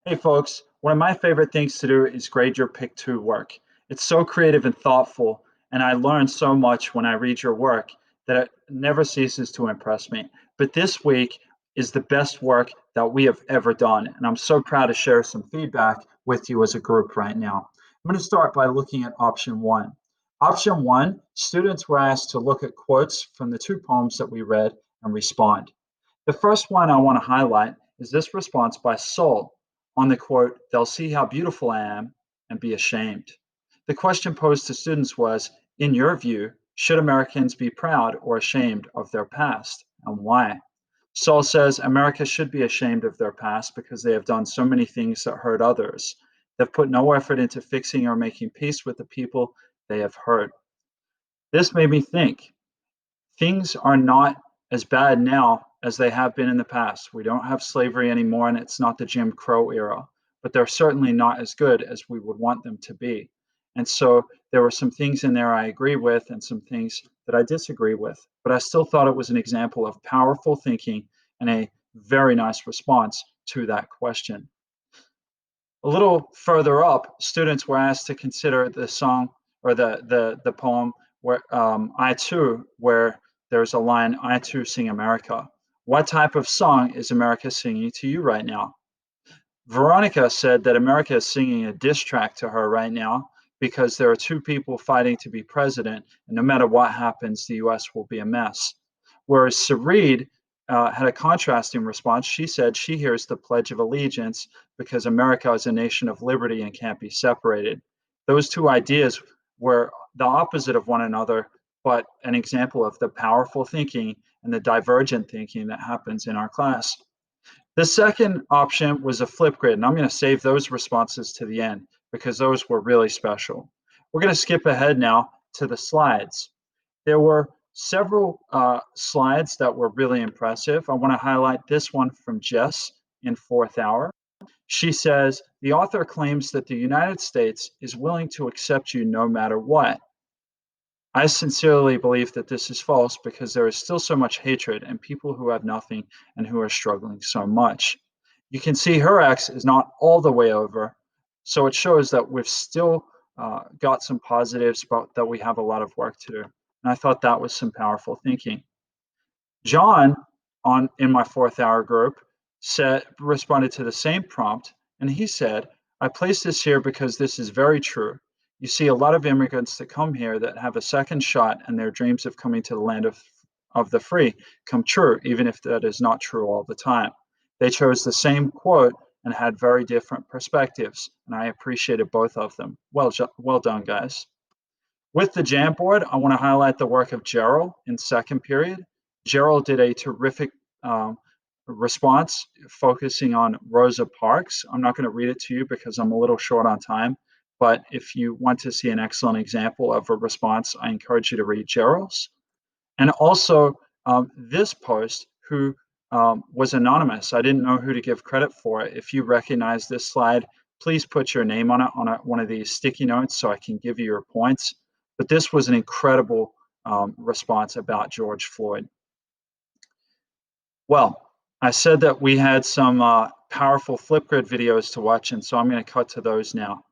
Hey folks, one of my favorite things to do is grade your Pick 2 work. It's so creative and thoughtful, and I learn so much when I read your work that it never ceases to impress me. But this week is the best work that we have ever done, and I'm so proud to share some feedback with you as a group right now. I'm going to start by looking at option one. Option one, students were asked to look at quotes from the two poems that we read and respond. The first one I want to highlight is this response by Soul on the quote, "They'll see how beautiful I am and be ashamed." The question posed to students was, in your view, should Americans be proud or ashamed of their past, and why? Saul says America should be ashamed of their past because they have done so many things that hurt others. They've put no effort into fixing or making peace with the people they have hurt. This made me think things are not as bad now as they have been in the past. We don't have slavery anymore, and it's not the Jim Crow era, but they're certainly not as good as we would want them to be. And so there were some things in there I agree with and some things that I disagree with, but I still thought it was an example of powerful thinking and a very nice response to that question. A little further up, students were asked to consider the song or the poem where I too, where there's a line, I too sing America. What type of song is America singing to you right now? Veronica said that America is singing a diss track to her right now because there are two people fighting to be president, and no matter what happens, the US will be a mess. Whereas Sarid had a contrasting response. She said she hears the Pledge of Allegiance because America is a nation of liberty and can't be separated. Those two ideas were the opposite of one another, but an example of the powerful thinking and the divergent thinking that happens in our class. The second option was a flip grid, and I'm going to save those responses to the end because those were really special. We're going to skip ahead now to the slides. There were several slides that were really impressive. I want to highlight this one from Jess in fourth hour. She says, the author claims that the United States is willing to accept you no matter what. I sincerely believe that this is false because there is still so much hatred and people who have nothing and who are struggling so much. You can see her ex is not all the way over, so it shows that we've still got some positives, but that we have a lot of work to do. And I thought that was some powerful thinking. John, on in my fourth hour group, responded to the same prompt, and he said, "I place this here because this is very true. You see a lot of immigrants that come here that have a second shot, and their dreams of coming to the land of the free come true, even if that is not true all the time. They chose the same quote and had very different perspectives, and I appreciated both of them. Well done, guys." With the Jamboard, I want to highlight the work of Gerald in second period. Gerald did a terrific response focusing on Rosa Parks. I'm not going to read it to you because I'm a little short on time, but if you want to see an excellent example of a response, I encourage you to read Gerald's. And also, this post, who was anonymous, I didn't know who to give credit for it. If you recognize this slide, please put your name on it on one of these sticky notes so I can give you your points. But this was an incredible response about George Floyd. Well, I said that we had some powerful Flipgrid videos to watch, and so I'm going to cut to those now.